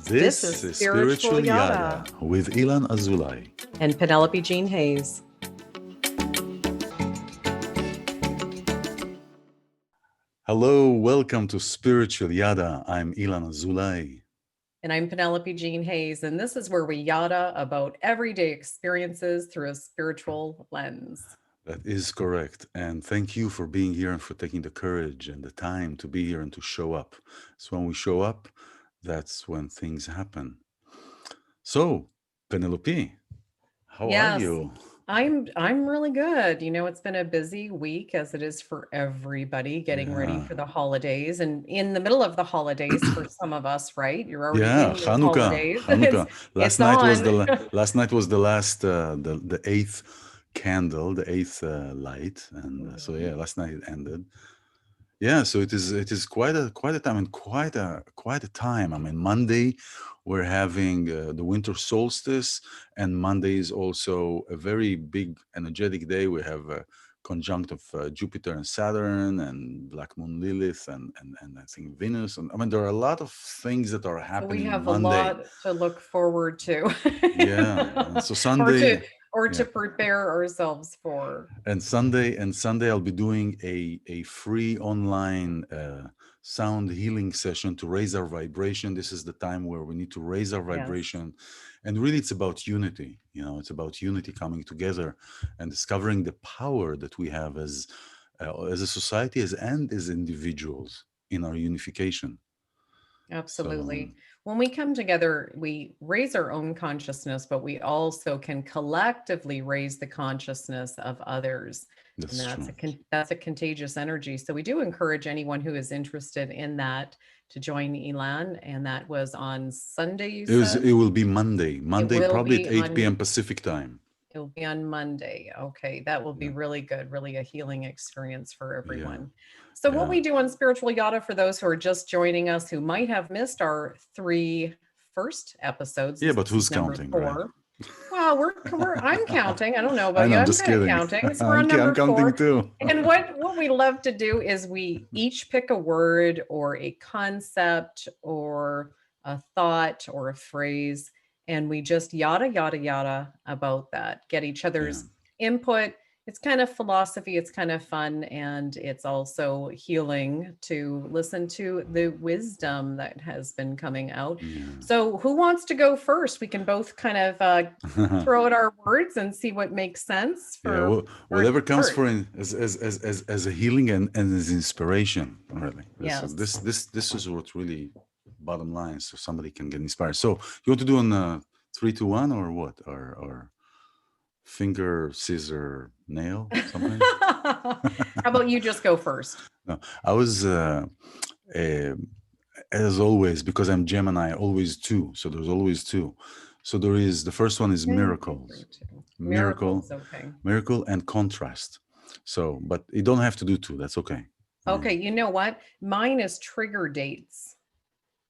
This is Spiritual Yada with iLan Azulay. and Penelope-12 Hayes. Hello, welcome to Spiritual Yada. I'm iLan Azulay. And I'm Penelope-12 Hayes, and this is where we yada about everyday experiences through a spiritual lens. That is correct. And thank you for being here and for taking the courage and the time to be here and to show up. So when we show up, that's when things happen. So, Penelope, how are Yes, you? I'm really good. It's been a busy week as it is for everybody getting ready Yeah. for the holidays and in the middle of the holidays for some of us, right? You're already Yeah, in your Hanukkah, holidays. It's Hanukkah. it's on. Last night was the last the eighth candle, the eighth light, and so yeah, Mhm. last night it ended. Yeah, so it is quite a time and quite a time. I mean, Monday we're having the winter solstice, and Monday is also a very big energetic day. We have a conjunct of Jupiter and Saturn and Black Moon Lilith and I think Venus. And I mean, there are a lot of things that are So we happening have a Monday. lot to look forward to, Yeah, and so or to Sunday. or Yeah. to prepare ourselves for. And Sunday I'll be doing a free online sound healing session to raise our vibration. This is the time where we need to raise our Yes, vibration, and really it's about unity. It's about unity coming together and discovering the power that we have as a society and as individuals in our unification. So absolutely. When we come together, we raise our own consciousness, but we also can collectively raise the consciousness of others. And that's true. that's a contagious energy. So we do encourage anyone who is interested in that to join iLan. And that was on Sunday, you said? It will be Monday, It will probably at be 8 p.m. on Pacific time. It'll be on Monday. Okay, that will be Yeah, really good, really a healing experience for yeah, everyone. So, what yeah. we do on Spiritual Yada for those who are just joining us who might have missed our three first episodes, Yeah, this but is who's number counting, right? 4. Well, I'm counting. I don't know I about know, you. I'm I'm just kind of kidding. counting. So we're on I'm number counting 4. too. And what we love to do is we each pick a word or a concept or a thought or a phrase, and we just yada yada yada about that. Get each Yeah, other's input. It's kind of philosophy, it's kind of fun, and it's also healing to listen to the wisdom that has been coming out. yeah. So, who wants to go first? We can both kind of throw out our words and see what makes sense Yeah, for where to whatever comes start. for as a healing and as inspiration, really. Yes. This is what really bottom line, so somebody can get inspired. So you want to do on 3, 2, 1 or what? Or finger, scissor, nail, something? How about you just go first? No, I was uh, as always, because I'm Gemini, always two. So there's always two. So there is the first one is Yeah, go for miracles, it too. miracle, Miracles, okay. miracle, and contrast. So, but you don't have to do two. That's okay. I Okay, mean, you know what? Mine is trigger dates.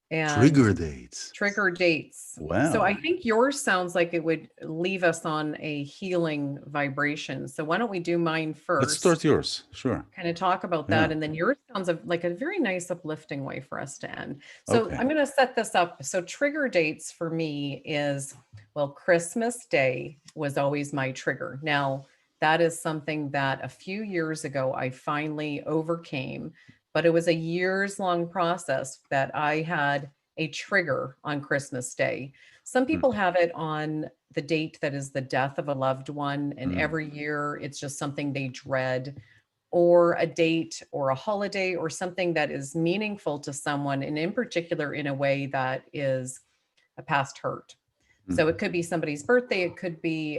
And trigger dates. trigger dates. So I Wow. think yours sounds like it would leave us on a healing vibration. So why don't we do mine Let's first? start yours. Sure. Kind of talk about that, Yeah. and then yours sounds like a very nice uplifting way for us to end. So Okay. I'm going to set this up. So trigger dates for me is, well, Christmas Day was always my trigger. Now, that is something that a few years ago I finally overcame, but it was a years long process that I had a trigger on Christmas Day. Some Hmm. people have it on the date that is the death of a loved one, and Hmm. every year it's just something they dread, or a date or a holiday or something that is meaningful to someone, and in particular in a way that is a past hurt. So Hmm. it could be somebody's birthday, it could be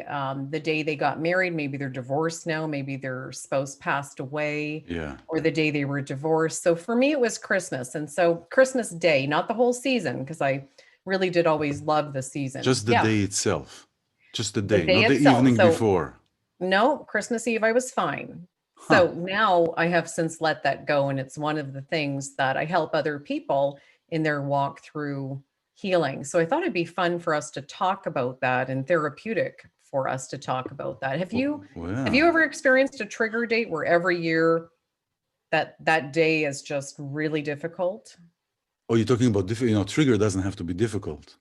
the day they got married, maybe they're divorced now, maybe their spouse passed away, Yeah. or the day they were divorced. So for me it was Christmas, and so Christmas Day, not the whole season, because I really did always love the season. Just the Yeah, day itself. Just the the day, day not the itself. evening So before. no, Christmas Eve, I was fine. Huh. So now I have since let that go. And it's one of the things that I help other people in their walk through healing. So I thought it'd be fun for us to talk about that and therapeutic for us to talk about that. Have you Well, ever experienced a trigger date where every year that day is just really difficult? Oh, you're talking about trigger doesn't have to be difficult.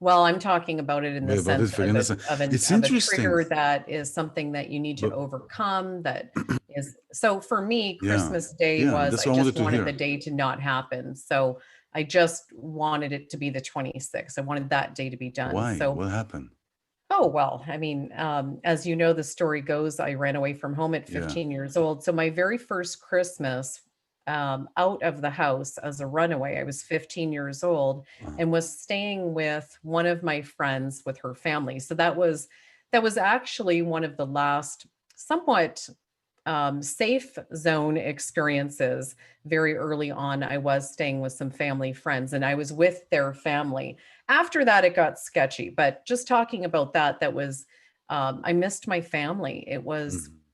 Well, I'm talking about it in the But sense difficult in the sense, it's of a interesting. trigger that is something that you need to But overcome. That is so for me, yeah, Christmas Day yeah, was that's I what I just wanted to wanted the hear. day to not happen. So I just wanted it to be the 26th. I wanted that day to be done. Why? So What happened? oh, well, I mean, as you know, the story goes, I ran away from home at Yeah. 15 years old. So my very first Christmas out of the house as a runaway, I was 15 years old Uh, and was staying with one of my friends with her family. So that was actually one of the last somewhat safe zone experiences. Very early on, I was staying with some family friends and I was with their family. After that, it got sketchy, but just talking about that, I missed my family. mhm,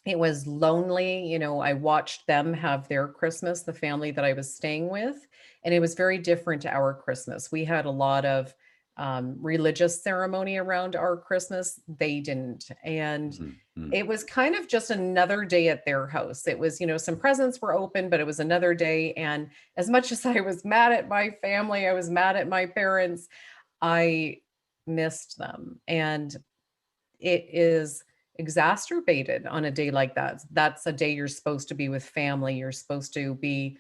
It was lonely. I watched them have their Christmas, the family that I was staying with, and it was very different to our Christmas. We had a lot of religious ceremony around our Christmas. They didn't. And mhm, mhm, it was kind of just another day at their house. It was, some presents were open, but it was another day. And as much as I was mad at my family, I was mad at my parents, I missed them. And it is exacerbated on a day like that. That's a day you're supposed to be with family. You're supposed to be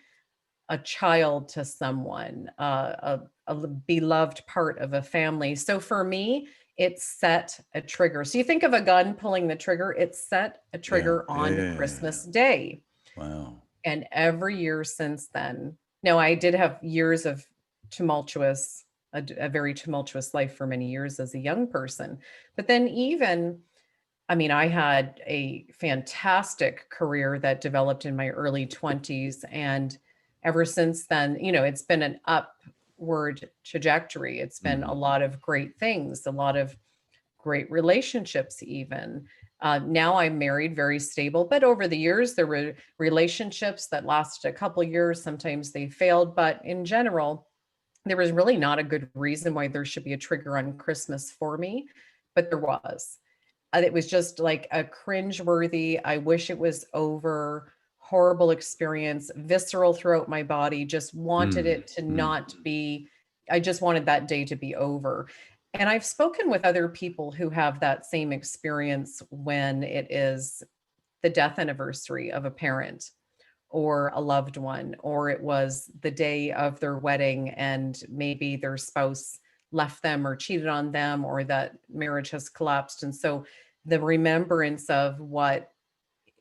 a child to someone, a beloved part of a family. So for me, it set a trigger. So you think of a gun pulling the trigger, it set a yeah, trigger yeah, on yeah, yeah, yeah. Christmas Day. Wow. And every year since then, no, I did have years of tumultuous, a very tumultuous life for many years as a young person. But then I mean, I had a fantastic career that developed in my early 20s. And ever since then, it's been an upward trajectory. It's been a Mhm. lot of great things, a lot of great relationships, even. Now I'm married, very stable. But over the years, there were relationships that lasted a couple years. Sometimes they failed. But in general, there was really not a good reason why there should be a trigger on Christmas for me, but there was. It was just like a cringe-worthy, I wish it was over, horrible experience, visceral throughout my body, just wanted Mm, it to mm. not be. I just wanted that day to be over. And I've spoken with other people who have that same experience when it is the death anniversary of a parent or a loved one, or it was the day of their wedding and maybe their spouse left them or cheated on them, or that marriage has collapsed. And so the remembrance of what,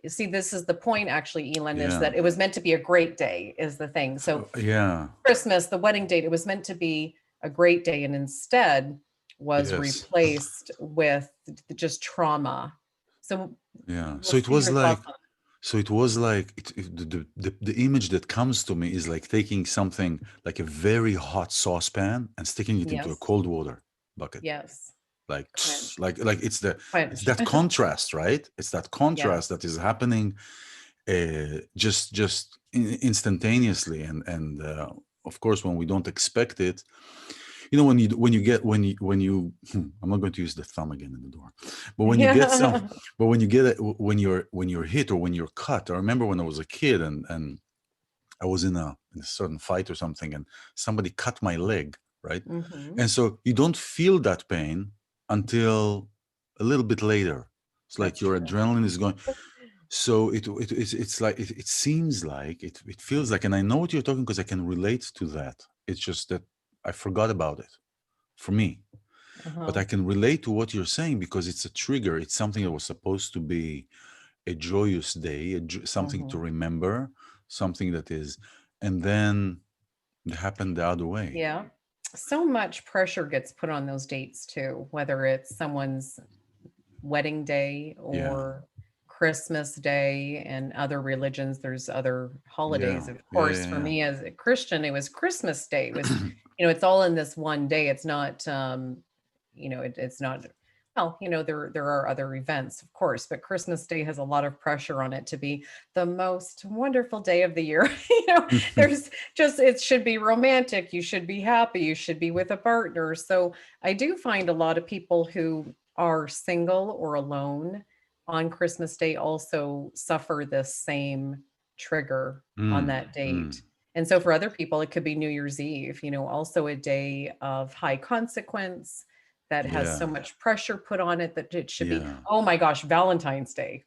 see, this is the point actually, Elon, is Yeah. that it was meant to be a great day, is the thing. So Yeah. Christmas, the wedding date, it was meant to be a great day and instead was Yes. replaced with just trauma. So Yeah. we'll see your thoughts on So it was like the image that comes to me is like taking something like a very hot saucepan and sticking it. it into a Yes. cold water bucket. Yes. Like Quench. like it's Quench. that contrast, right? It's that contrast Yes. that is happening just instantaneously, and of course when we don't expect it, I'm not going to use the thumb again in the door, but when you get some, Yeah. but when you get it, when you're hit or when you're cut. I remember when I was a kid and I was in a certain fight or something, and somebody cut my leg, right? Mhm. And so you don't feel that pain until a little bit later. It's like That's your true. adrenaline is going. So it's like it seems like it feels like, and I know what you're talking because I can relate to that. It's just that I forgot about it for me, but Uh-huh. I can relate to what you're saying because it's a trigger. It's something that was supposed to be a joyous day, something to Mhm. remember, something that is, and then it happened the other way. Yeah. So much pressure gets put on those dates too, whether it's someone's wedding day Yeah, or Christmas Day. And other religions, there's other holidays. yeah, Of yeah, course, yeah, for yeah. me as a Christian, it was Christmas Day. It was, it's all in this one day. It's not, it's not, well, there are other events, of course, but Christmas Day has a lot of pressure on it to be the most wonderful day of the year. There's just, it should be romantic. You should be happy. You should be with a partner. So I do find a lot of people who are single or alone on Christmas Day also suffer this same trigger on Mm, that mm. date. And so for other people, it could be New Year's Eve, also a day of high consequence that has so Yeah, much pressure put on it that it should be, yeah. oh my gosh, Valentine's Day.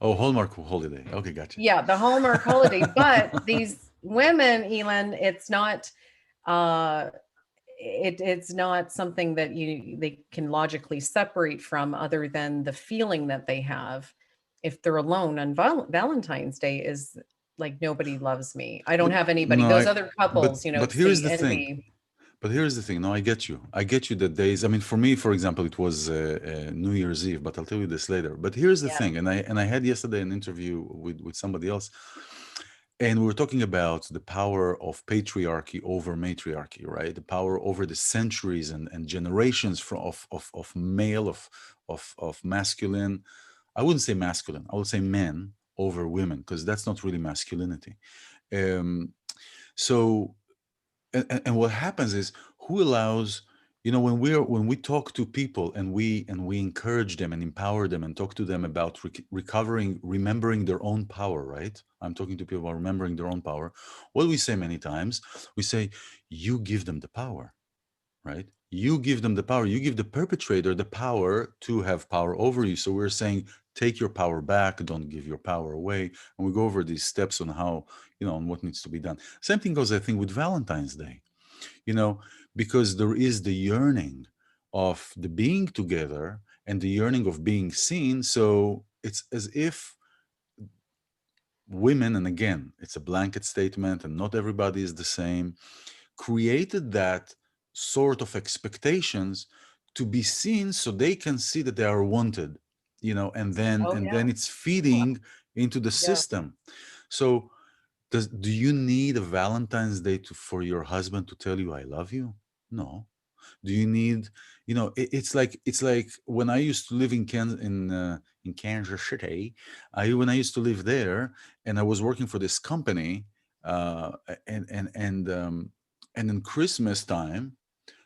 Oh, Hallmark holiday. Okay, gotcha. Yeah, the Hallmark holiday. But these women, Elon, uh it's not something that they can logically separate from, other than the feeling that they have if they're alone on Valentine's Day is like, nobody loves me. I don't But have anybody. no, Those other but couples, but it's here's the the thing. envy. But here's the thing. No, I get you. I get you that days. I mean, for me, for example, it was New Year's Eve. But I'll tell you this later. But here's the Yes. thing. And I had yesterday an interview with somebody else, and we were talking about the power of patriarchy over matriarchy, right? The power over the centuries and generations of male of masculine. I wouldn't say masculine. I would say men over women, because that's not really masculinity. Um, so and what happens is, who allows, when we talk to people, and we encourage them and empower them and talk to them about recovering, remembering their own power, right? I'm talking to people about remembering their own power. What do we say many times? We say, you give them the power, right? You give them the power. You give the perpetrator the power to have power over you. So we're saying, take your power back. Don't give your power away. And we go over these steps on how, on what needs to be done. Same thing goes, I think, with Valentine's Day, you know, because there is the yearning of the being together and the yearning of being seen. So it's as if women, and again, it's a blanket statement and not everybody is the same, created that sort of expectations to be seen so they can see that they are wanted, and then Oh and yeah. then it's feeding into the Yeah. system. So do you need a Valentine's Day for your husband to tell you I love you? No. Do you need, it's like when I used to live in Kansas City. When I used to live there, and I was working for this company, uh and and and um and in Christmas time,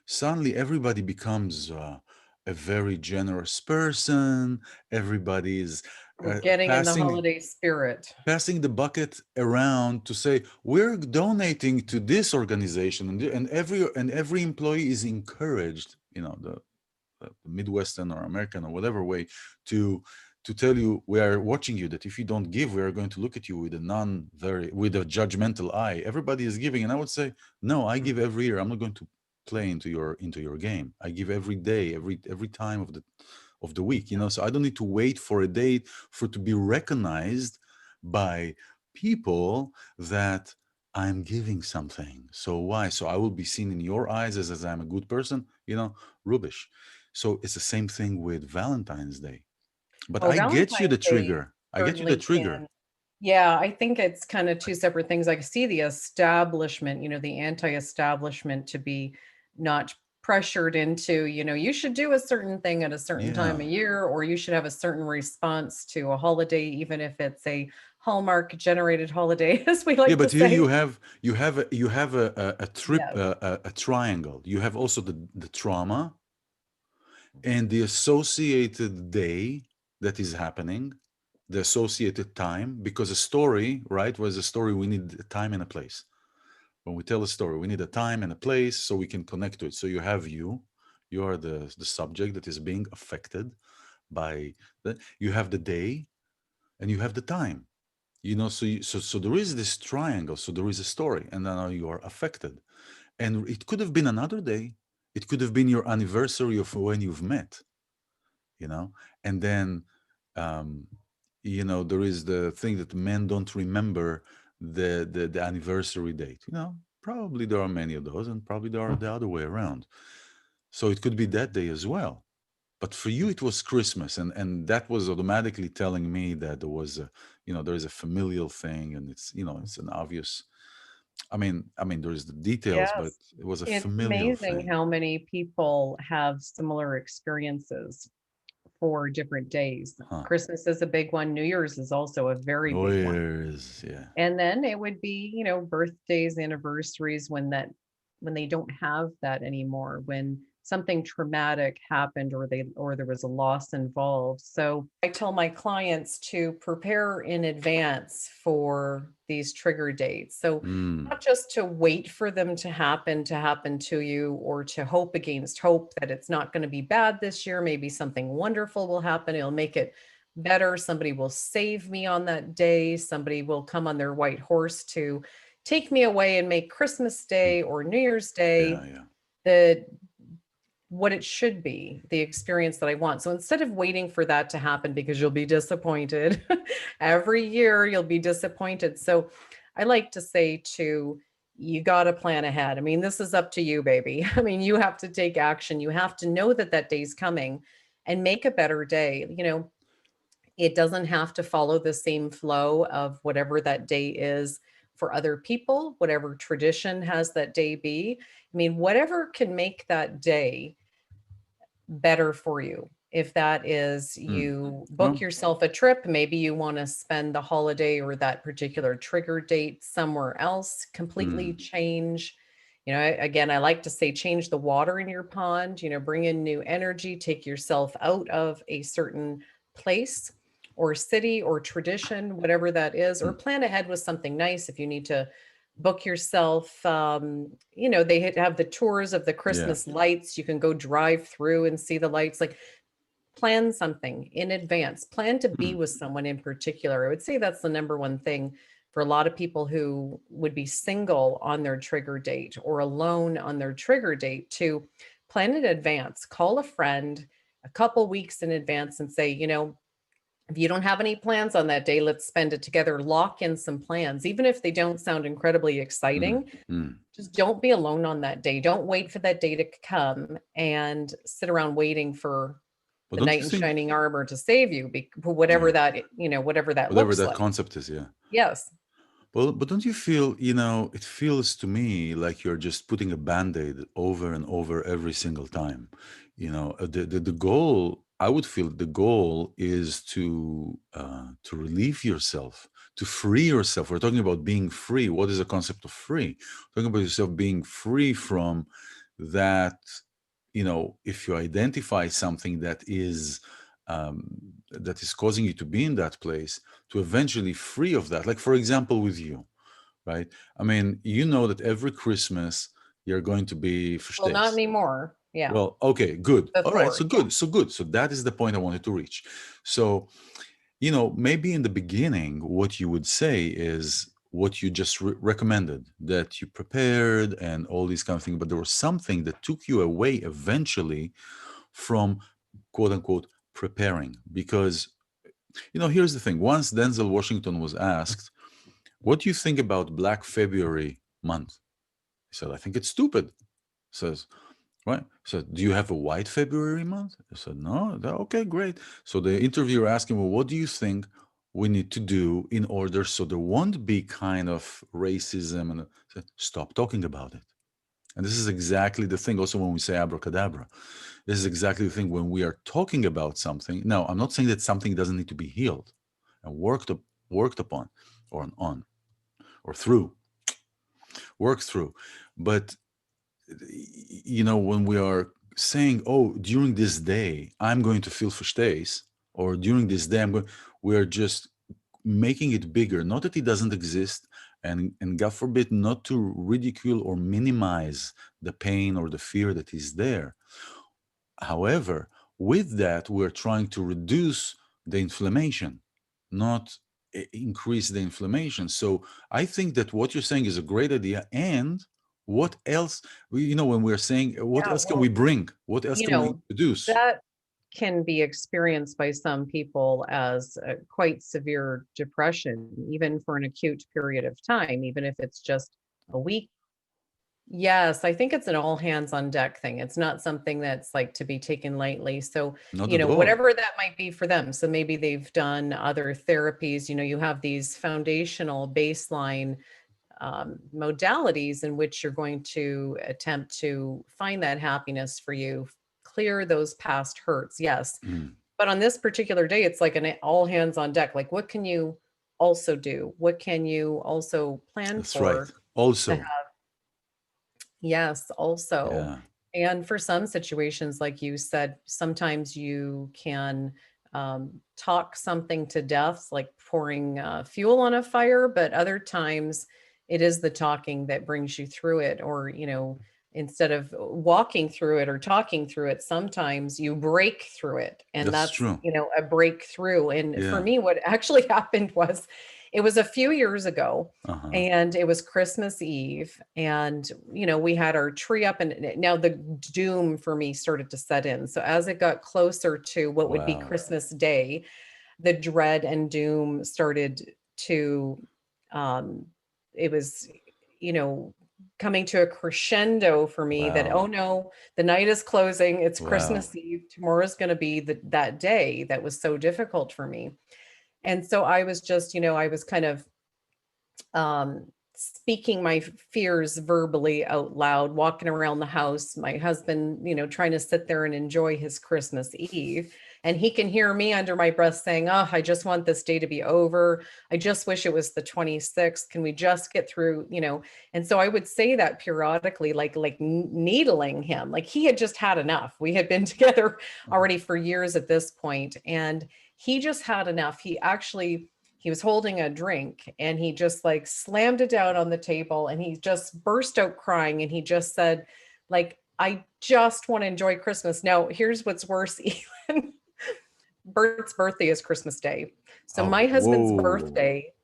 suddenly everybody becomes a very generous person. Everybody is We're getting in the passing holiday spirit. passing the bucket around to say, we're donating to this organization, and every employee is encouraged, the Midwestern or American or whatever way, to tell you, we are watching you, that if you don't give, we are going to look at you with a judgmental eye. Everybody is giving, and I would say, no, I give every year. I'm not going to play into your game. I give every day, every time of the week, so I don't need to wait for a date for it to be recognized by people that I'm giving something. So why? So I will be seen in your eyes as I'm a good person, rubbish. So it's the same thing with Valentine's Day. But Oh, I get you the Valentine's Day trigger. I get you the certainly trigger. can. Yeah, I think it's kind of two separate things. I see the establishment, the anti-establishment, to be not pressured into, you should do a certain thing at a certain time Yeah. of year, or you should have a certain response to a holiday, even if it's a Hallmark generated holiday, as we Yeah, like to but here you say. have you have Yes. a triangle. You have also the trauma and the associated day that is happening, the associated time, because a story, right, was a story, we need a time and a place. When we tell a story, we need a time and a place so we can connect to it. So you are the subject that is being affected by you have the day and you have the time. So there is this triangle, so there is a story, and then now you are affected. And it could have been another day. It could have been your anniversary of when you've met, you know and then um there is the thing that men don't remember the anniversary date. Probably there are many of those, and probably there are the other way around. So it could be that day as well. But for you it was Christmas, and that was automatically telling me that there is a familial thing, and it's an obvious. I mean there's the details, but Yes. it was a It's familial amazing thing. how many people have similar experiences for different days. Huh. Christmas is a big one. New Year's is also a very New big one. Year's, yeah. And then it would be, birthdays, anniversaries, when they don't have that anymore, when something traumatic happened, or there was a loss involved. So I tell my clients to prepare in advance for these trigger dates. So Mm, not just to wait for them to happen to you, or to hope against hope that it's not going to be bad this year. Maybe something wonderful will happen. It'll make it better. Somebody will save me on that day. Somebody will come on their white horse to take me away and make Christmas mm. Day or New Year's Yeah, Day yeah. the what it should be, the experience that I want. So instead of waiting for that to happen, because you'll be disappointed every year, you'll be disappointed. So I like to say to you got to plan ahead. I mean, this is up to you, baby. I mean, you have to take action. You have to know that that day's coming and make a better day. It doesn't have to follow the same flow of whatever that day is for other people, whatever tradition has that day be. I mean, whatever can make that day better for you. If that is Mm. you book Well, yourself a trip, maybe you want to spend the holiday or that particular trigger date somewhere else, completely mm, change. Again, I like to say change the water in your pond, bring in new energy, take yourself out of a certain place or city or tradition, whatever that is, or mm. plan ahead with something nice. If you need to book yourself, they have the tours of the Yeah. Christmas lights. You can go drive through and see the lights. Like, plan something in advance, plan to be Mm. with someone in particular. I would say that's the number one thing for a lot of people who would be single on their trigger date or alone on their trigger date, to plan in advance. Call a friend a couple weeks in advance and say, if you don't have any plans on that day, let's spend it together. Lock in some plans, even if they don't sound incredibly Mm. exciting. Mm. Just don't be alone on that day. Don't wait for that day to come and sit around waiting for But the don't knight you in think, shining armor to save you, yeah, whatever that whatever looks that like. concept is, yeah. Yes. But don't you feel, it feels to me like you're just putting a band-aid over and over every single time. The goal, I would feel the goal is to relieve yourself, to free yourself. We're talking about being free. What is the concept of free? Talking about yourself being free from that, if you identify something that is causing you to be in that place, to eventually free of that. Like, for example, with you, right? I mean, you know that every Christmas you're going to be Well, not verstees. anymore. Yeah. Well, okay, good. All right, Before. so Yeah. good, so good. So that is the point I wanted to reach. So, maybe in the beginning, what you would say is what you just recommended, that you prepared and all these kind of things, but there was something that took you away eventually from, quote unquote, preparing. Because, here's the thing. Once Denzel Washington was asked, what do you think about Black February month? He said, I think it's stupid. Says, right? So, do you have a white February month? I said, no. Okay, great. So the interviewer asked him, well, what do you think we need to do in order so there won't be kind of racism? And I said, stop talking about it. And this is exactly the thing. Also, when we say abracadabra, this is exactly the thing. When we are talking about something, now, I'm not saying that something doesn't need to be healed and worked upon, or on, or through, worked through. But when we are saying, oh, during this day I'm going to feel verstees, or during this day we are just making it bigger, not that it doesn't exist, and God forbid not to ridicule or minimize the pain or the fear that is there. However, with that, we're trying to reduce the inflammation, not increase the inflammation. So I think that what you're saying is a great idea. And what else, when we're saying, what Yeah. else can we Well, bring? What else you can we know, introduce? that can be experienced by some people as quite severe depression, even for an acute period of time, even if it's just a week. Yes, I think it's an all hands on deck thing. It's not something that's like to be taken lightly. So, Not at all. whatever that might be for them. So maybe they've done other therapies. You have these foundational baseline modalities in which you're going to attempt to find that happiness for you, clear those past hurts. Yes. Mm, But on this particular day, it's like an all hands on deck. Like, what can you also do? What can you also plan that's right. for? To Also, Yes, also. yeah. And for some situations, like you said, sometimes you can talk something to death, like pouring fuel on a fire, but other times it is the talking that brings you through it. Or, instead of walking through it or talking through it, sometimes you break through it. And That's that's, true. a breakthrough. And for Yeah. me, what actually happened was it was a few years ago, Uh-huh. and it was Christmas Eve, and we had our tree up, and now the doom for me started to set in. So as it got closer to what would be Wow. Christmas Day, the dread and doom started to um it was you know coming to a crescendo for me, that, oh Wow. no, the night is closing, it's Wow. Christmas Eve, tomorrow's going to be that day that was so difficult for me. And so I was just, I was kind of speaking my fears verbally out loud, walking around the house. My husband, trying to sit there and enjoy his Christmas Eve. And he can hear me under my breath saying, "Oh, I just want this day to be over. I just wish it was the 26th. Can we just get through?" And so I would say that periodically, like needling him. Like he had just had enough. We had been together already for years at this point, and he just had enough. He was holding a drink, and he just like slammed it down on the table, and he just burst out crying, and he just said, like, "I just want to enjoy Christmas." Now, here's what's worse, even. Bert's birthday is Christmas Day. So Oh, my husband's whoa. birthday,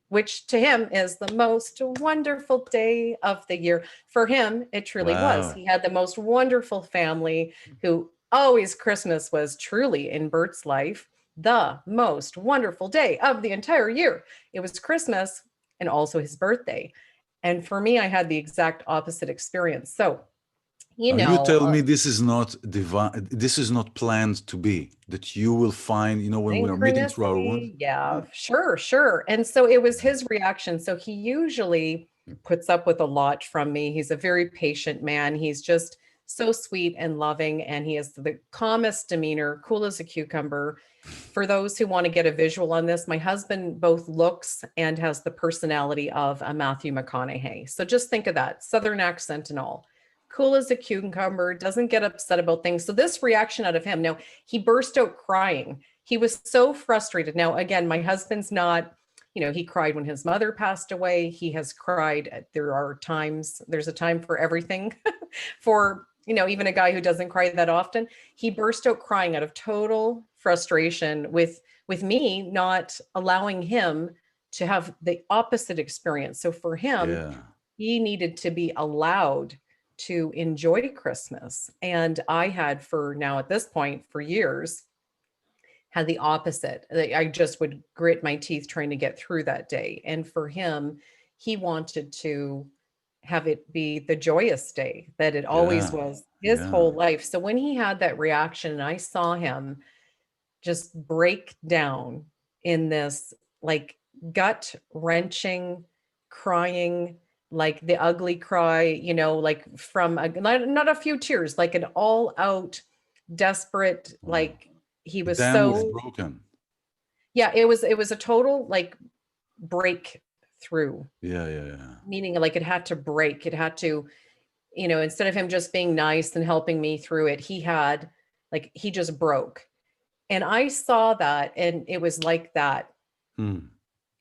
which to him is the most wonderful day of the year. For him, it truly was. Wow. He had the most wonderful family, who always, Christmas was truly in Bert's life the most wonderful day of the entire year. It was Christmas and also his birthday. And for me, I had the exact opposite experience. So, you Now you know, tell uh, me this is not divine, this is not planned to be, that you will find, when we are meeting through our wounds. Synchronicity. Yeah, sure, sure. And so it was his reaction. So he usually puts up with a lot from me. He's a very patient man. He's just so sweet and loving, and he has the calmest demeanor, cool as a cucumber. For those who want to get a visual on this, my husband both looks and has the personality of a Matthew McConaughey. So just think of that, Southern accent and all. Cool as a cucumber, doesn't get upset about things. So this reaction out of him, now he burst out crying. He was so frustrated. Now, again, my husband's not, he cried when his mother passed away. He has cried. There are times, there's a time for everything. For, even a guy who doesn't cry that often, he burst out crying out of total frustration with me not allowing him to have the opposite experience. So for him, Yeah. he needed to be allowed to enjoy Christmas. And I had, for now at this point, for years, had the opposite. Like, I just would grit my teeth trying to get through that day. And for him, he wanted to have it be the joyous day that it always Yeah. was his Yeah. whole life. So when he had that reaction, and I saw him just break down in this like gut wrenching crying, like the ugly cry, like from not a few tears, like an all out desperate, Wow. like he The was dam was so, broken. yeah, it was a total like breakthrough, Yeah, yeah, yeah. meaning like it had to break, it had to, instead of him just being nice and helping me through it, he just broke. And I saw that, and it was like that. Hmm.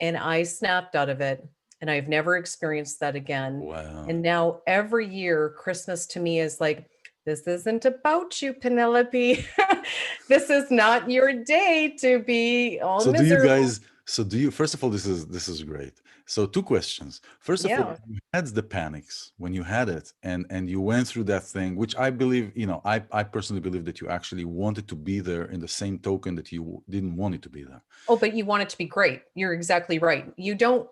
And I snapped out of it, and I've never experienced that again. Wow. And now every year, Christmas to me is like, this isn't about you, Penelope. This is not your day to be all So do you miserable. guys, so do you, first of all, this is great. So two questions. First of all, Yeah. you had the panics when you had it, and you went through that thing, which I believe, I personally believe that you actually wanted to be there in the same token that you didn't want it to be there. Oh, but you want it to be great. You're exactly right. You don't,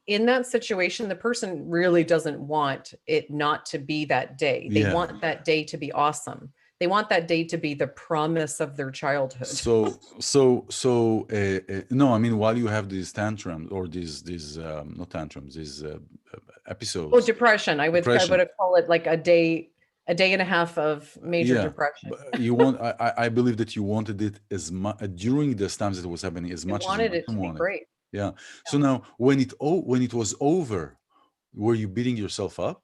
in that situation, the person really doesn't want it not to be that day. They Yeah. want that day to be awesome. They want that day to be the promise of their childhood. No, I mean, while you have these tantrums or these not tantrums, these Oh, episodes, depression. I would depression. call it like a day and a half of major Yeah, depression. but you want. I believe that you wanted it as much during these times that it was happening as I much as you wanted it to didn't be want it. great. Yeah. So Yeah. now, when it was over, were you beating yourself up?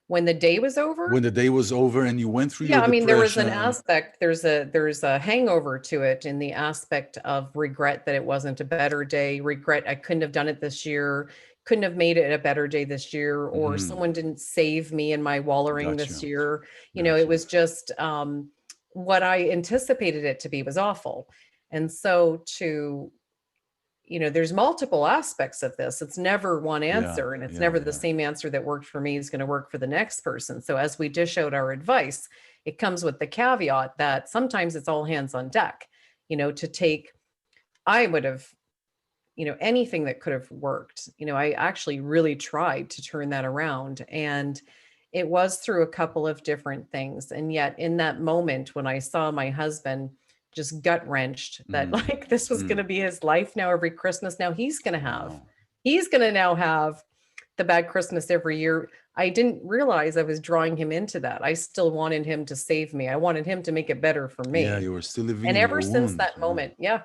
When the day was over, when the day was over and you went through yeah, your I mean, there was an depression? aspect, there's a hangover to it in the aspect of regret that it wasn't a better day, regret I couldn't have done it this year, couldn't have made it a better day this year, or Mm, someone didn't save me in my wallowing got this you. year. It Got you. was just what I anticipated it to be was awful. And so there's multiple aspects of this. It's never one Yeah, answer, and it's yeah, never the yeah. same answer that worked for me is going to work for the next person. So as we dish out our advice, it comes with the caveat that sometimes it's all hands on deck, to take, I would have, anything that could have worked. I actually really tried to turn that around, and it was through a couple of different things. And yet in that moment when I saw my husband just gut wrenched that Mm, like this was going mm. to be his life now, every Christmas now Wow. he's going to now have the bad Christmas every year. I didn't realize I was drawing him into that. I still wanted him to save me. I wanted him to make it better for Yeah, me. you were still living And in your wound. Yeah.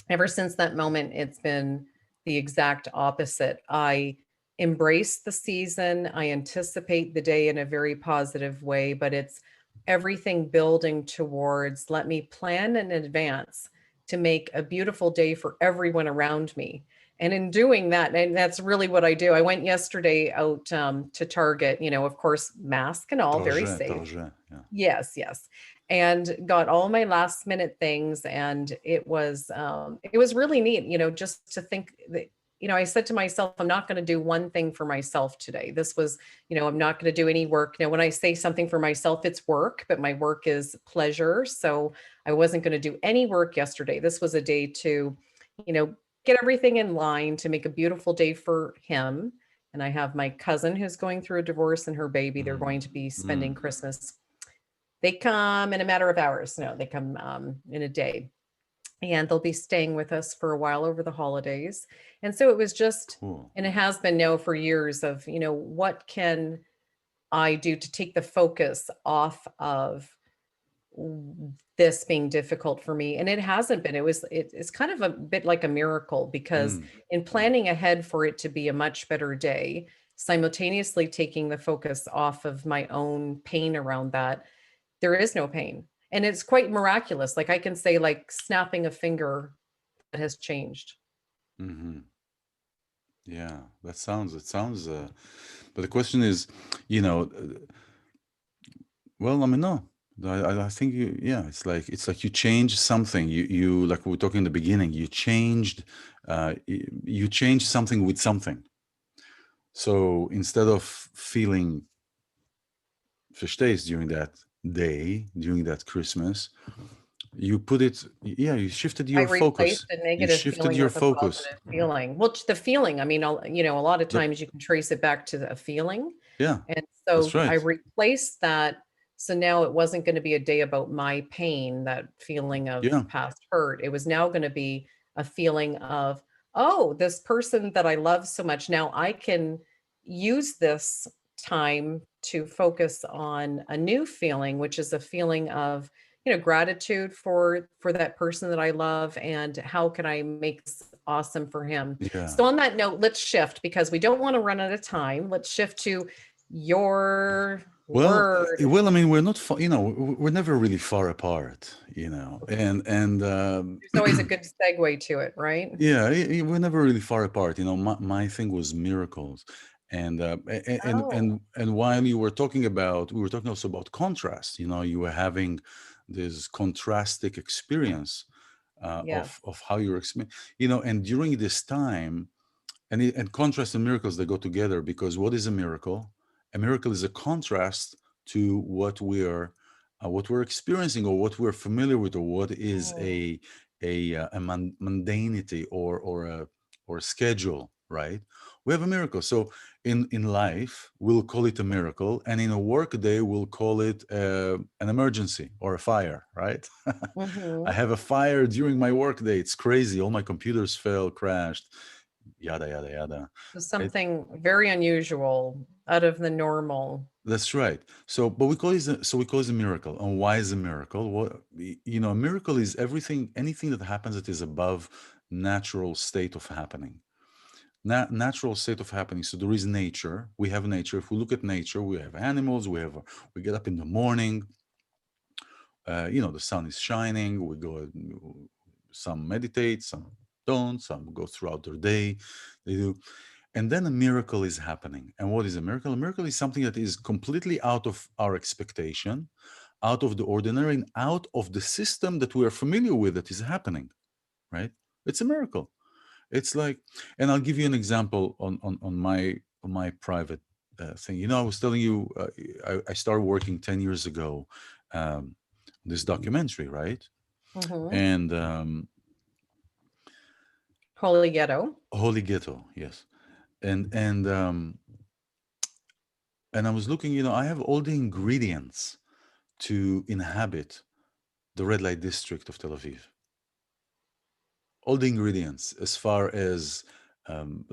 ever since that moment, it's been the exact opposite. I embrace the season. I anticipate the day in a very positive way, but it's everything building towards let me plan in advance to make a beautiful day for everyone around me. And in doing that, and that's really what I do. I went yesterday out to Target, of course, mask and all, very Target, safe. Target. Yeah. Yes, yes. And got all my last minute things, and it was really neat, just to think that, I said to myself, I'm not going to do one thing for myself today. This was, I'm not going to do any work. Now, when I say something for myself, it's work, but my work is pleasure. So I wasn't going to do any work yesterday. This was a day to, you know, get everything in line to make a beautiful day for him. And I have my cousin who's going through a divorce and her baby. They're going Mm, to be spending mm. Christmas. They come in a matter of hours. No, they come in a day, and they'll be staying with us for a while over the holidays. And so it was just, Cool. and it has been now for years of, what can I do to take the focus off of this being difficult for me? And it hasn't been. It's kind of a bit like a miracle, because Mm, in mm. planning ahead for it to be a much better day, simultaneously taking the focus off of my own pain around that, there is no pain. And it's quite miraculous. Like I can say, like snapping a finger, that has changed. Hmm. Yeah, it sounds, but the question is, you know, well, I mean, no, I think yeah, it's like you changed something. Like we were talking in the beginning, you changed something with something. So instead of feeling verstehst during that day, during that Christmas, you put it, yeah, you shifted I your replaced focus. a You negative shifted feeling your with a focus. positive feeling. Well, the feeling, I mean, a lot of The, times you can trace it back to a feeling. yeah, And that's so I right. replaced that. So now it wasn't going to be a day about my pain, that feeling of Yeah, past hurt. It was now going to be a feeling of, oh, this person that I love so much, now I can use this time to focus on a new feeling, which is a feeling of, gratitude for that person that I love, and how can I make this awesome for him. yeah. So on that note, let's shift, because we don't want to run out of time. Let's shift to your word. Well, I mean, we're not, we're never really far apart, and There's always a good segue to it, right? yeah, we're never really far apart. My thing was miracles, and Oh, while you were talking about, we were talking also about contrast. You were having this contrastic experience yes. of how you're experiencing, and during this time. And contrast and miracles, they go together, because what is a miracle? A miracle is a contrast to what we're experiencing, or what we're familiar with, or what is Mm, mundanity, or a schedule, right? We have a miracle. So in life, we'll call it a miracle, and in a work day, we'll call it an emergency or a fire, right? I mhm. have a fire during my work day. It's crazy. All my computers fell, crashed, yada yada yada, So right? something very unusual, out of the normal. That's right. So but we call it a miracle. And why is a miracle? What, a miracle is anything that happens that is above natural state of happening. natural state of happening. So there is nature. We have nature. If we look at nature, we have animals. We get up in the morning. The sun is shining. We go. Some meditate. Some don't. Some go throughout their day. They do. And then a miracle is happening. And what is a miracle? A miracle is something that is completely out of our expectation, out of the ordinary, and out of the system that we are familiar with that is happening, right? It's a miracle. It's like, and I'll give you an example on my private thing. I was telling you, I started working 10 years ago, um, this documentary, right? Mm-hmm. And Holy ghetto. Holy Ghetto, yes. And I was looking, I have all the ingredients to inhabit the red light district of Tel Aviv. All the ingredients as far as um,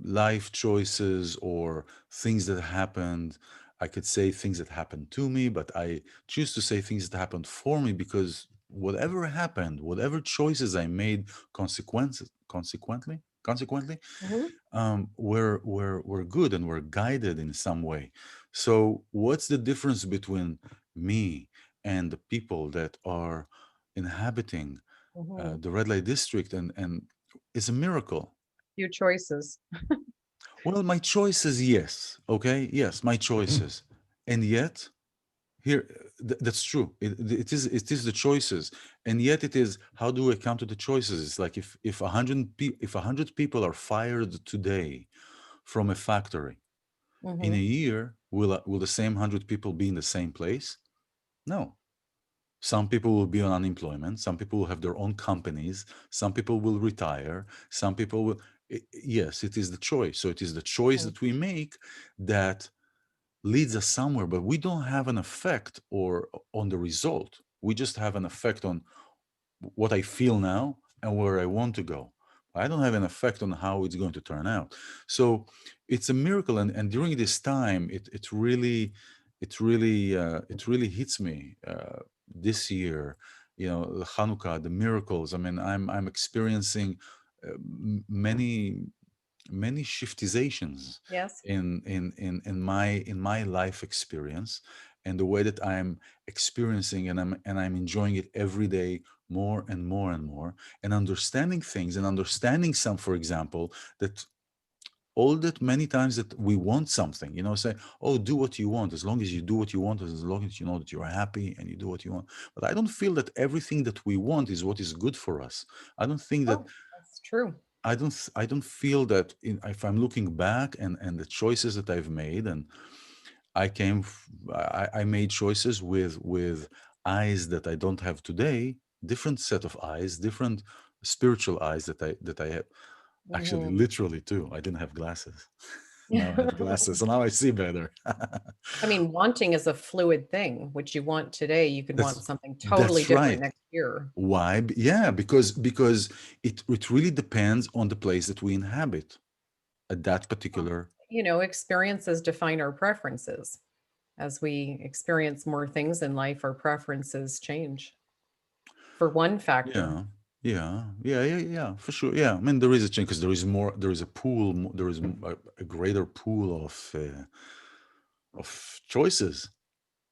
life choices or things that happened. I could say things that happened to me, but I choose to say things that happened for me because whatever happened, whatever choices I made, consequently, Mm-hmm. were good and were guided in some way. So, what's the difference between me and the people that are inhabiting Mm-hmm. the red light district? And it's a miracle. Few choices. Well, my choices, yes, okay, yes, my choices, and yet here that's true. It is the choices, and yet it is how do we account to the choices? It's like if 100 people are fired today from a factory, in Mm-hmm. a year will the same 100 people be in the same place? No. Some people will be on unemployment. Some people will have their own companies. Some people will retire. Some people will. Yes, it is the choice. So it is the choice that we make that leads us somewhere, but we don't have an effect or on the result. We just have an effect on what I feel now and where I want to go. I don't have an effect on how it's going to turn out. So it's a miracle. And during this time, it really hits me this year. The Hanukkah, the miracles. I mean, I'm experiencing many shiftizations Yes. in my life experience, and the way that I'm experiencing and I'm enjoying it every day more and more and more, and understanding things and understanding some, for example, that all that many times that we want something, say, oh, do what you want, as long as you do what you want, as long as you know that you're happy and you do what you want. But I don't feel that everything that we want is what is good for us. I don't think that Oh, that's true. I don't feel that if I'm looking back and the choices that I've made, and I made choices with eyes that I don't have today, different set of eyes, different spiritual eyes that I have. Actually, Mm-hmm. literally too. I didn't have glasses. Now I have glasses, so now I see better. I mean, wanting is a fluid thing. What you want today, you could want that's something totally that's different right. next year. Why? Yeah, because it really depends on the place that we inhabit at that Well, particular. experiences define our preferences. As we experience more things in life, our preferences change for one factor. Yeah, yeah, for sure. Yeah, I mean, there is a change because there is more. There is a pool. There is a greater pool of choices,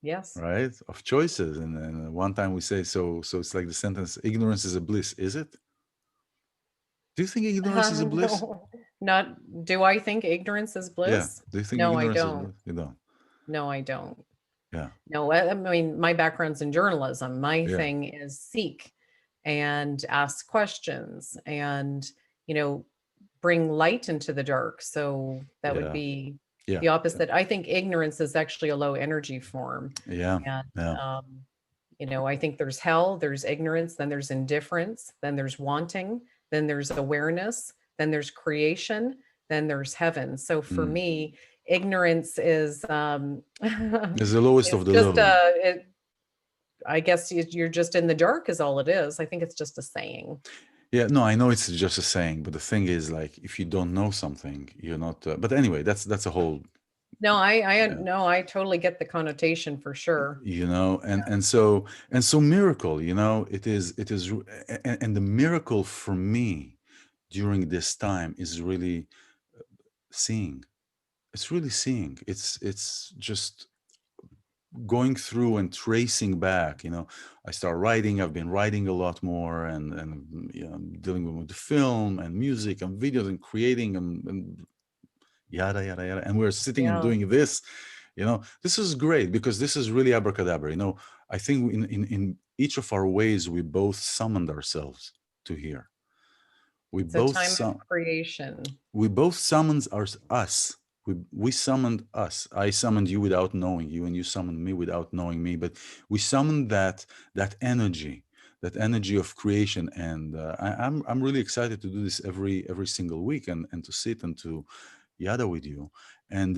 Yes. right? Of choices, and one time we say so. So it's like the sentence: "Ignorance is a bliss." Is it? Do you think ignorance is a bliss? No, not do I think ignorance is Yeah. bliss? Do you think No, I ignorance is don't. bliss? You don't. No, I don't. Yeah. No, I mean, my background's in journalism. My Yeah. thing is seek and ask questions and, you know, bring light into the dark. So that would Yeah. be Yeah. the opposite. I think ignorance is actually a low energy form. Yeah. And, Yeah. um, I think there's hell, there's ignorance, then there's indifference, then there's wanting, then there's awareness, then there's creation, then there's heaven. So for Mm. me, ignorance is It's the lowest is of the just low. I guess you're just in the dark is all it is. I think it's just a saying. Yeah, no, I know it's just a saying, but the thing is, like, if you don't know something, you're not. But anyway, that's a whole, No, I yeah, no, I totally get the connotation for sure. and so miracle, and the miracle for me during this time is really seeing. It's really seeing. It's just going through and tracing back. I start writing. I've been writing a lot more, and dealing with the film and music and videos and creating and yada yada yada. And we're sitting and Yeah. doing this. This is great because this is really abracadabra. I think in each of our ways we both summoned ourselves to here. We It's a both time of sum creation. we both summoned us. We summoned us. I summoned you without knowing you, and you summoned me without knowing me. But we summoned that energy, that energy of creation. And I'm really excited to do this every single week, and to sit and to yada with you, and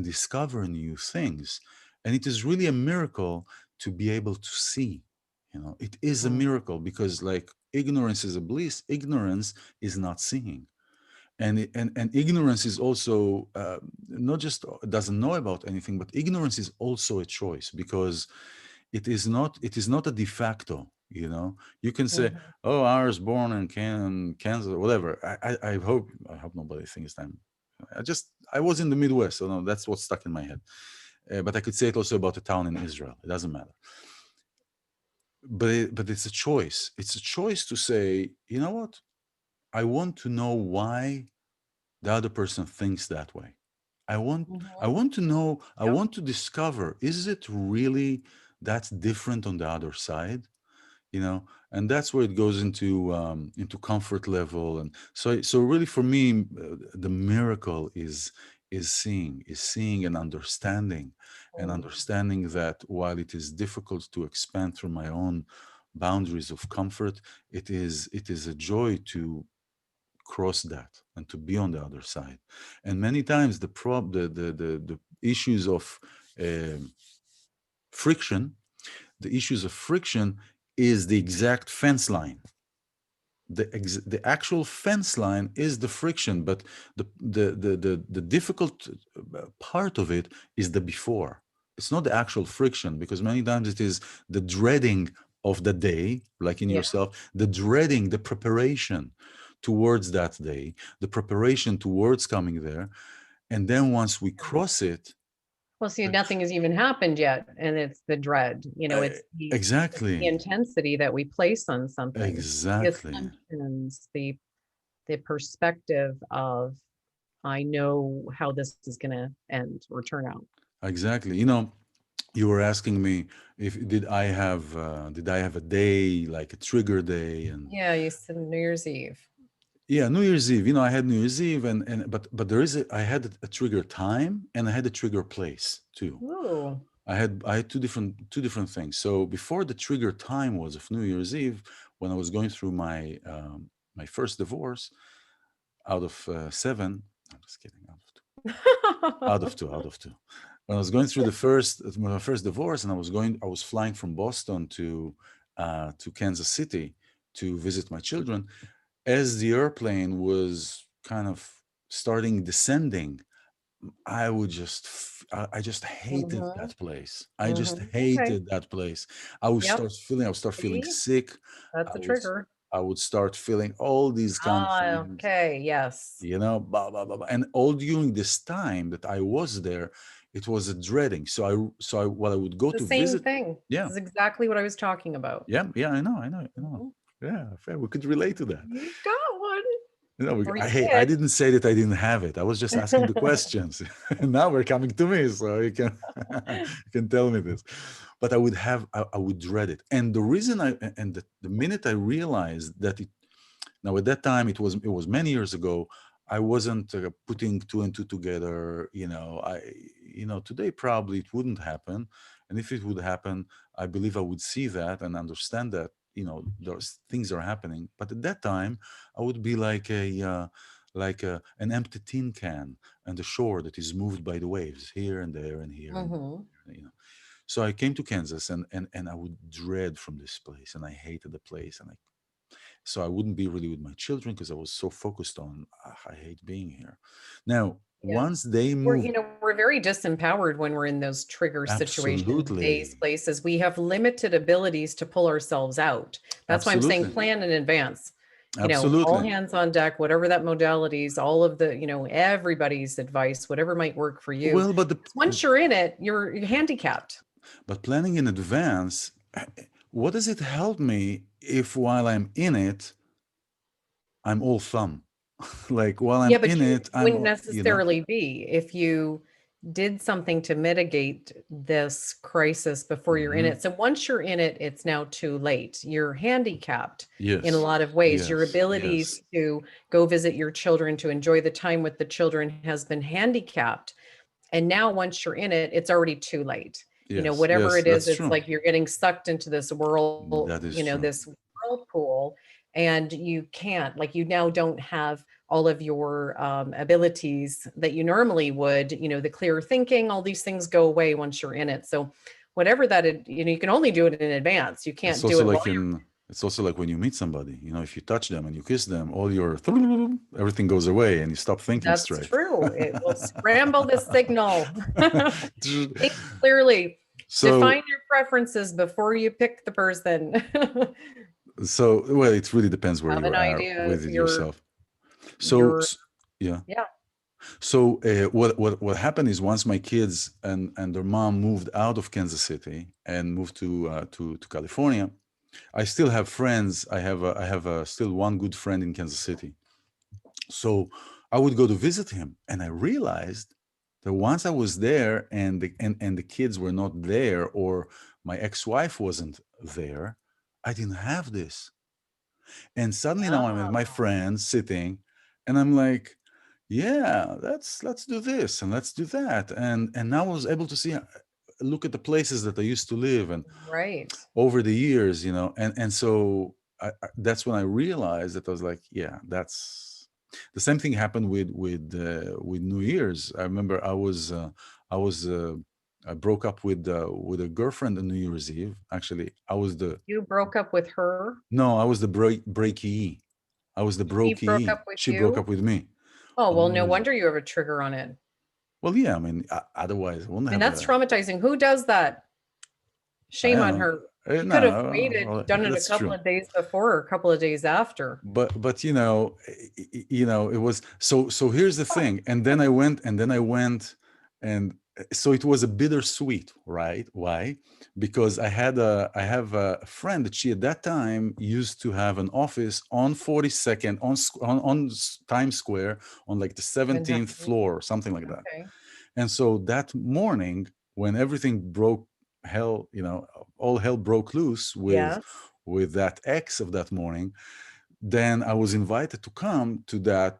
discover new things. And it is really a miracle to be able to see. It is a Mhm. miracle because, like, ignorance is a bliss. Ignorance is not seeing. And ignorance is also not just doesn't know about anything, but ignorance is also a choice, because it is not a de facto. You can say, Mhm. oh, I was born in Kansas, whatever. I hope nobody thinks that I was in the Midwest, so no, that's what's stuck in my head. But I could say it also about a town in Israel. It doesn't matter. But it's a choice. It's a choice to say, you know what, I want to know why the other person thinks that way. I want I Mhm. want to know, I Yep. want to discover, is it really that different on the other side? And that's where it goes into comfort level. And so really for me, the miracle is seeing Mm. and understanding that while it is difficult to expand through my own boundaries of comfort, it is a joy to cross that and to be on the other side. And many times the issues of um friction, the issues of friction is the exact fence line. The actual fence line is the friction, but the difficult part of it is the before. It's not the actual friction, because many times it is the dreading of the day, like in Yeah. yourself, the dreading, the preparation towards that day, the preparation towards coming there. And then once we cross it, Well, see, uh, nothing has even happened yet, and it's the dread. It's the exactly, intensity that we place on something, the exactly. assumptions, the perspective of, I know how this is going to end or turn out. Exactly. You were asking me if did I have a day, like a trigger day. And Yeah, you said New Year's Eve. yeah, New Year's Eve. I had New Year's Eve, but I had a trigger time, and I had a trigger place too. Ooh. I had two different things. So before the trigger time was of New Year's Eve, when I was going through my first divorce out of seven. I'm just kidding. Out of two. When I was going through my first divorce, and I was flying from Boston to Kansas City to visit my children. As the airplane was kind of starting descending, I just hated Mhm. that place. I just Mhm. Okay. hated that place. Yep. I would start feeling See? sick. That's I a would trigger. I would start feeling all these kind of things, Okay. Yes. blah, blah, blah, blah. And all during this time that I was there, it was a dreading. While I would go The to same visit, thing. yeah, This is exactly what I was talking about. yeah, yeah, I know. Mhm. Yeah, fair. We could relate to that. You got one. We, Or I, you hey, I did. didn't say that I didn't have it. I was just asking the questions. And now we're coming to me, so you can you can tell me this. But I would dread it. And the reason the minute I realized that now, at that time, it was many years ago. I wasn't putting two and two together. Today probably it wouldn't happen, and if it would happen, I believe I would see that and understand that those things are happening. But at that time, I would be an empty tin can on the shore that is moved by the waves here and there and here and Mhm. there. So I came to Kansas, and I would dread from this place, and I hated the place, so I wouldn't be really with my children because I was so focused on, I hate being here. Now, Yeah. once they We're, moved, we're very disempowered when we're in those trigger situations, days, absolutely, places. We have limited abilities to pull ourselves out. That's why I'm saying absolutely, plan in advance. All Absolutely. hands on deck, whatever that modalities, all of the, everybody's advice, whatever might work for you. Well, but 'Cause once you're in it, you're handicapped. planning in advance, what does it help me if while I'm in it, I'm all thumb? Like while Yeah, I'm but in you it, wouldn't you know? necessarily be if you did something to mitigate this crisis before you're in Hmm. it. So once you're in it, it's now too late. You're handicapped in a Yes, lot of ways. Your yes, yes, abilities to go visit your children, to enjoy the time with the children has been handicapped. And now once you're in it, it's already too late. yes, Whatever yes, it is, that's it's true. like you're getting sucked into this That is true. this whirlpool, and you can't, like, you now don't have all of your abilities that you normally would, the clear thinking, all these things go away once you're in it. So whatever that, you can only do it in advance. You It's can't do also it while like it's also like when you meet somebody, if you touch them and you kiss them, all your everything goes away and you stop thinking that's straight. true. It will scramble the signal. Think clearly. So, Define your preferences before you pick the person. well, it really depends where Have you an are idea. with it yourself. So, Your yeah. Yeah. So, what happened is once my kids and their mom moved out of Kansas City and moved to California, I still have friends. I have still one good friend in Kansas City. So I would go to visit him, and I realized that once I was there and the kids were not there, or my ex-wife wasn't there, I didn't have this. And suddenly now I'm with my Oh, friends sitting, and I'm like, yeah, let's do this and let's do that. And now I was able to see, look at the places that I used to live, and right. over the years, and so that's when I realized that I was like, yeah, that's the same thing happened with New Year's. I remember I was I broke up with a girlfriend on New Year's Eve. Actually, I was the You broke up with her. no, I was the breakee. I was the She broke brokey. up with She broke you. up with me Oh, on well, New no Year's Eve. wonder you have a trigger on it. Well, yeah, I mean, otherwise I wouldn't And have that's a. traumatizing. Who does that? I Shame don't on know. her. She could have No, waited, well, done it a that's couple true. of days before or a couple of days after. But it was so here's the thing, and then I went and so it was a bittersweet, right? Why? Because I have a friend that she at that time used to have an office on 42nd on Times Square, on like the 17th Manhattan. floor or something like that. Okay. And so that morning, when everything broke, all hell broke loose Yes. with that ex of that morning, then I was invited to come to that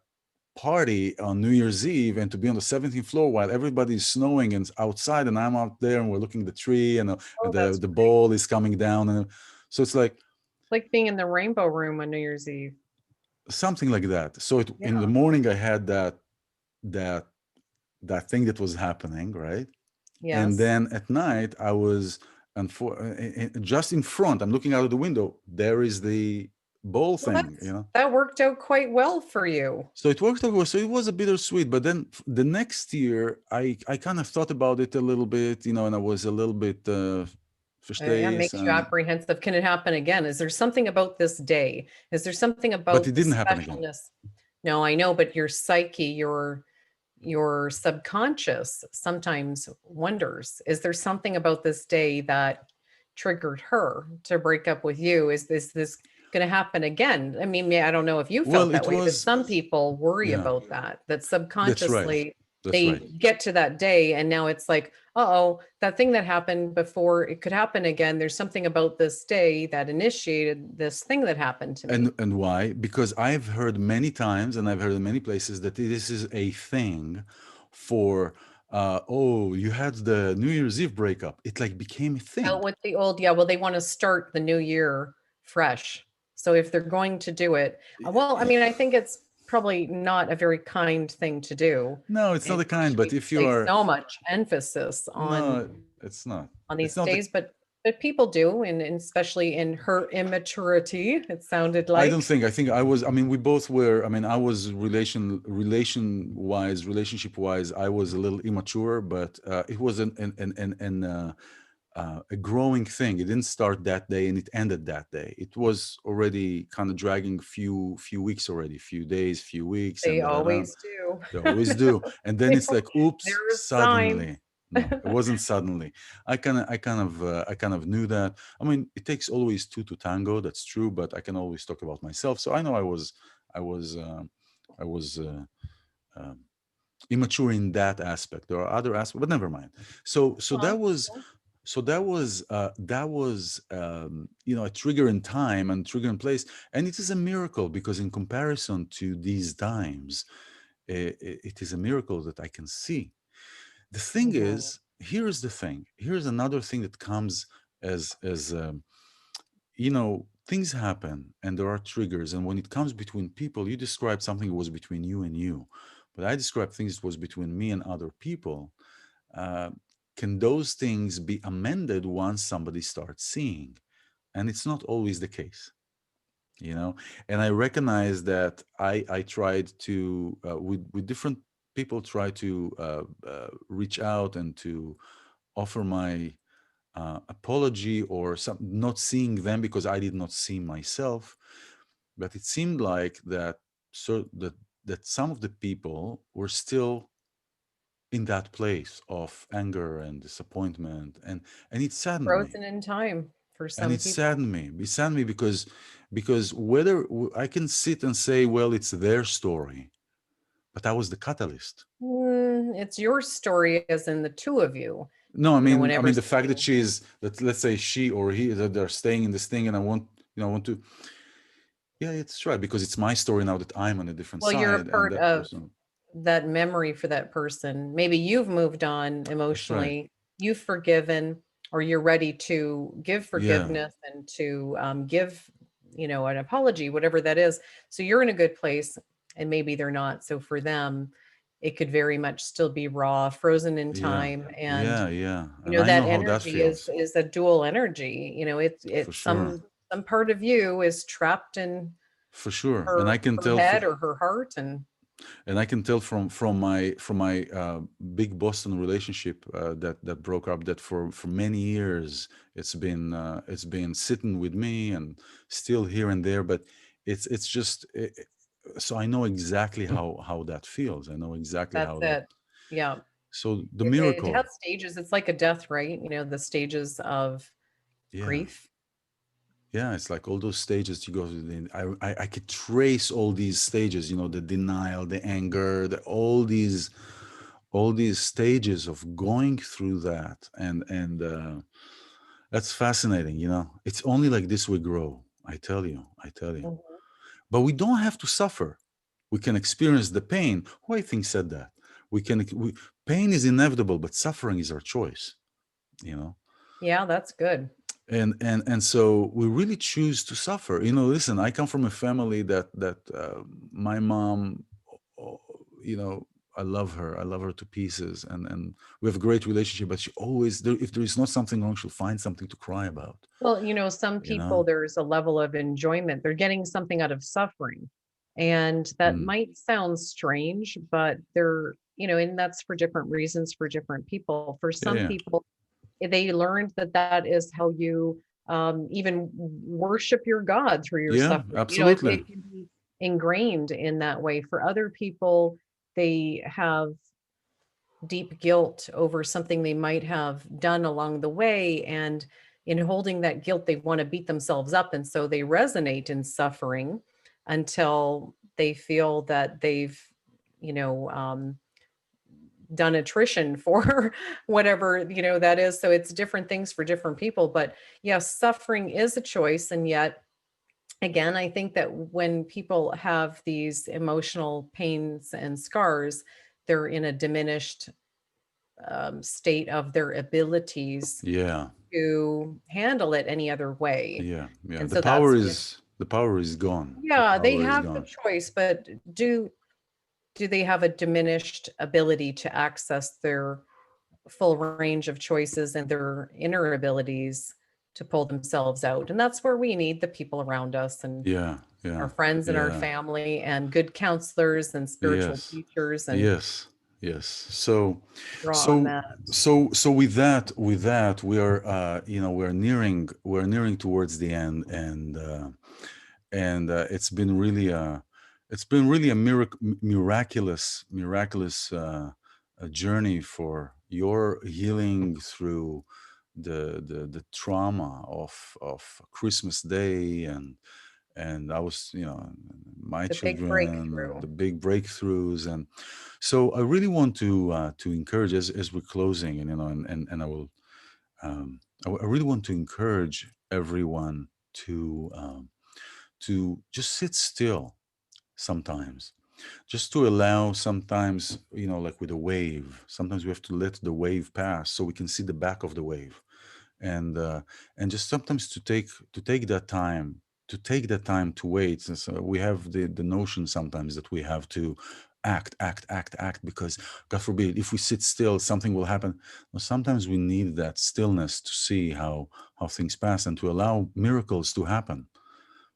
party on New Year's Eve and to be on the 17th floor while everybody's snowing and outside, and I'm out there and we're looking at the tree, and Oh, the that's the ball is coming down, and so it's like like being in the rainbow room on New Year's Eve. something like that. So in the Yeah. morning I had that that thing that was happening, right? And Yes. then at night I was, and for just in front, I'm looking out of the window, there is the bowl Well, thing. that worked out quite well for you. So it worked out well. So it was a bittersweet. But then the next year, I kind of thought about it a little bit, and I was a little bit Yeah, verstehe, makes you apprehensive. Can it happen again? Is there something about this day? Is there something but it about the didn't happen again. specialness? No, I know, but your psyche, your subconscious sometimes wonders, is there something about this day that triggered her to break up with you? Is this going to happen again? I mean, I don't know if you Well, felt that it way, but was, some people worry yeah, about that that's right. subconsciously That's they right. get to that day and now it's like, oh, that thing that happened before, it could happen again. There's something about this day that initiated this thing that happened to me. And why? Because I've heard many times, and I've heard in many places that this is a thing for, oh, you had the New Year's Eve breakup. It like became a Out thing. with the old, yeah, well, they want to start the new year fresh. So if they're going to do it, well, I mean, I think it's probably not a very kind thing to do. No, it's And not a kind, but especially to if you place are, so much emphasis no, it's not. on It's these not. days, but people do, and especially in her immaturity, it sounded I don't like. think. I think I was. I mean, we both were. I mean, I was relationship wise. I was a little immature, but it was an a growing thing. It didn't start that day and it ended that day. It was already kind of dragging few weeks already, few days, few weeks, and They da da da. always do. They always do. And then it's like, oops, There are signs. suddenly. No, it wasn't suddenly. I kind of knew that. I mean, it takes always two to tango. That's true, but I can always talk about myself. So I know I was, I was um, immature in that aspect. There are other aspects, but never mind. So Well, that was you know, a trigger in time and trigger in place, and it is a miracle because in comparison to these times, it is a miracle that I can see. The thing mhm. is, here's the thing. Here's another thing that comes as you know, things happen and there are triggers, and when it comes between people, you describe something that was between you and you, but I describe things that was between me and other people. uh, can those things be amended once somebody starts seeing? And it's not always the case, you know. And I recognize that I tried to with different people, try to reach out and to offer my apology or some, not seeing them because I did not see myself. But it seemed like that, so that some of the people were still in that place of anger and disappointment, and it saddened me. Frozen in time for And some it people. saddened me. It saddened me because whether I can sit and say, well, it's their story, but I was the catalyst. It's your story as in the two of you. No, I Whenever mean the fact that something, she's that, let's say she or he, that they're staying in this thing, and I want, you know, I want to. Yeah, it's right, because it's my story now that I'm on a different well, you're a side, and part that of person. that memory for that person. Maybe you've moved on That's right. emotionally, you've forgiven, or you're ready to give Yeah, forgiveness and to give, an apology, whatever that is. So you're in a good place, and maybe they're not. So for them, it could very much still be raw, frozen in yeah, time, and yeah, and I that know how that energy is feels, is a dual energy. for It's sure, some part of you is trapped in for sure, and her I can her tell. head or her heart, and And I can tell from my big Boston relationship that broke up, that for many years it's been sitting with me and still here and there, but it's just so I know exactly how that feels. I know exactly that's how that. it. Yeah. So the It has miracle, stages. It's like a death, right? The stages of yeah, grief. yeah, it's like all those stages you go through. I could trace all these stages, you know, the denial, the anger, all these stages of going through that, and that's fascinating, you know. It's only like this we grow. I tell you. Mhm. But we don't have to suffer. We can experience the pain. Who I think said that? Pain is inevitable, but suffering is our choice, you know. Yeah, that's good. And so we really choose to suffer, you know. Listen, I come from a family that my mom, oh, you know, I love her to pieces, and we have a great relationship, but she always there, if there is not something wrong, she'll find something to cry about, Well, some you people, know. there's a level of enjoyment. They're getting something out of suffering. And that Mm. might sound strange, but and that's for different reasons for different people. For Yeah, some yeah, people, they learned that that is how you even worship your God through your yeah, suffering. absolutely. It can be ingrained in that way. For other people, they have deep guilt over something they might have done along the way. And in holding that guilt, they want to beat themselves up. And so they resonate in suffering until they feel that they've, you know, um, done attrition for whatever that is. So it's different things for different people, but yes, suffering is a choice. And yet again, I think that when people have these emotional pains and scars, they're in a diminished state of their abilities Yeah, to handle it any other way. yeah, yeah. And so that's The power is gone. The yeah, they power is have the gone. choice, but do they have a diminished ability to access their full range of choices and their inner abilities to pull themselves out? And that's where we need the people around us, and Yeah, yeah, our friends and our yeah. family, and good counselors and spiritual Yes, teachers, and yes, Yes. So, draw on so, that. so with that, we are, we're nearing towards the end, and it's been really a miraculous journey for your healing through the trauma of Christmas Day, and I was, my The big children, breakthrough. the big breakthroughs, and so I really want to encourage, as we're closing, and and I will, I really want to encourage everyone to just sit still sometimes, just to allow, sometimes, like with a wave, sometimes we have to let the wave pass so we can see the back of the wave, and just sometimes to take that time to wait. Since we have the notion sometimes that we have to act, because God forbid, if we sit still, something will happen. No, sometimes we need that stillness to see how things pass, and to allow miracles to happen,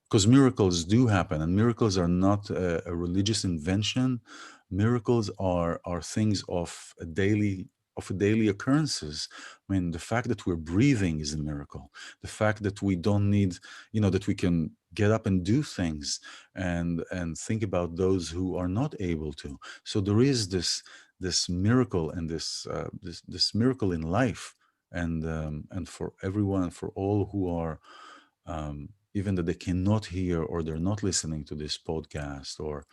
because miracles do happen, and miracles are not a religious invention. Miracles are things of daily occurrences. I mean, the fact that we're breathing is a miracle. The fact that we don't need, that we can get up and do things, and think about those who are not able to. So there is this miracle, and this miracle in life, and for everyone, for all who are, even that they cannot hear, or they're not listening to this podcast, or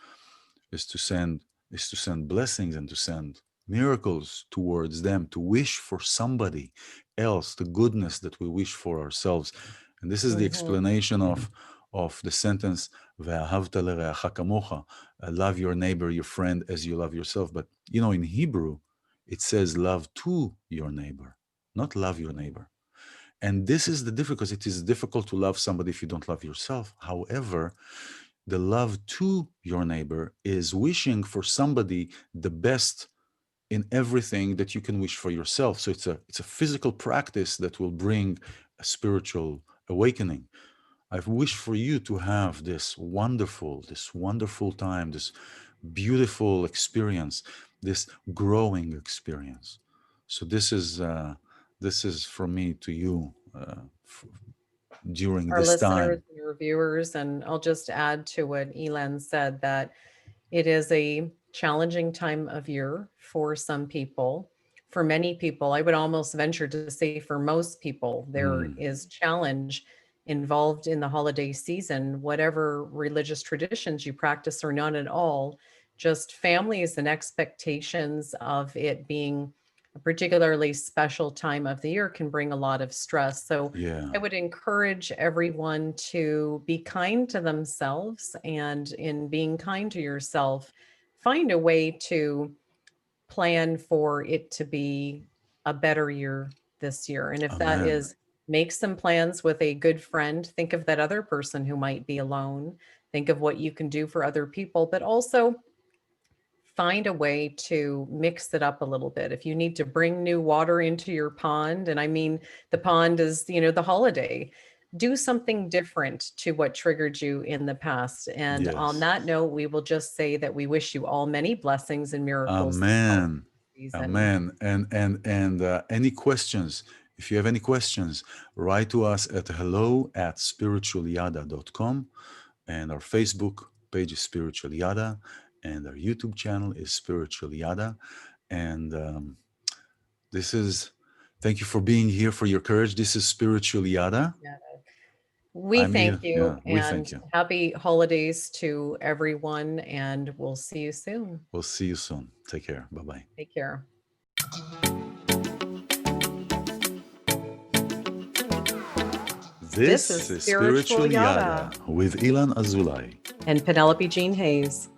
is to send is to send blessings, and to send miracles towards them, to wish for somebody else the goodness that we wish for ourselves. And this is the Hmm. explanation of the sentence, "Ve'ahavta l'reacha kamocha," love your neighbor, your friend, as you love yourself. But in Hebrew, it says love to your neighbor, not love your neighbor. And this is the difficult. It is difficult to love somebody if you don't love yourself. However, the love to your neighbor is wishing for somebody the best in everything that you can wish for yourself. So it's a physical practice that will bring a spiritual awakening. I wish for you to have this wonderful time, this beautiful experience, this growing experience. So this is from me to you, during Our this listeners time. and your viewers, and I'll just add to what ilan said, that it is a challenging time of year for some people. For many people, I would almost venture to say for most people, there Mm, is challenge involved in the holiday season, whatever religious traditions you practice or none at all. Just families and expectations of it being a particularly special time of the year can bring a lot of stress. So yeah. I would encourage everyone to be kind to themselves, and in being kind to yourself, find a way to plan for it to be a better year this year. And if that Amen. is, make some plans with a good friend, think of that other person who might be alone, think of what you can do for other people, but also find a way to mix it up a little bit. If you need to bring new water into your pond, and I mean, the pond is, the holiday, do something different to what triggered you in the past. And on Yes. that note, we will just say that we wish you all many blessings and miracles this holiday Amen. season. Amen. And any questions? If you have any questions, write to us at hello@spiritualyada.com, and our Facebook page is Spiritual Yada, and our YouTube channel is Spiritual Yada. And this is thank you for being here, for your courage. This is Spiritual Yada. Yeah. We I'm thank Ian. you, Yeah, we and thank you. happy holidays to everyone, and we'll see you soon. We'll see you soon. Take care. Bye bye. Take care. This is This is Spiritual Spiritual Yada Yada with Ilan Azulay. and Penelope Jean Hayes.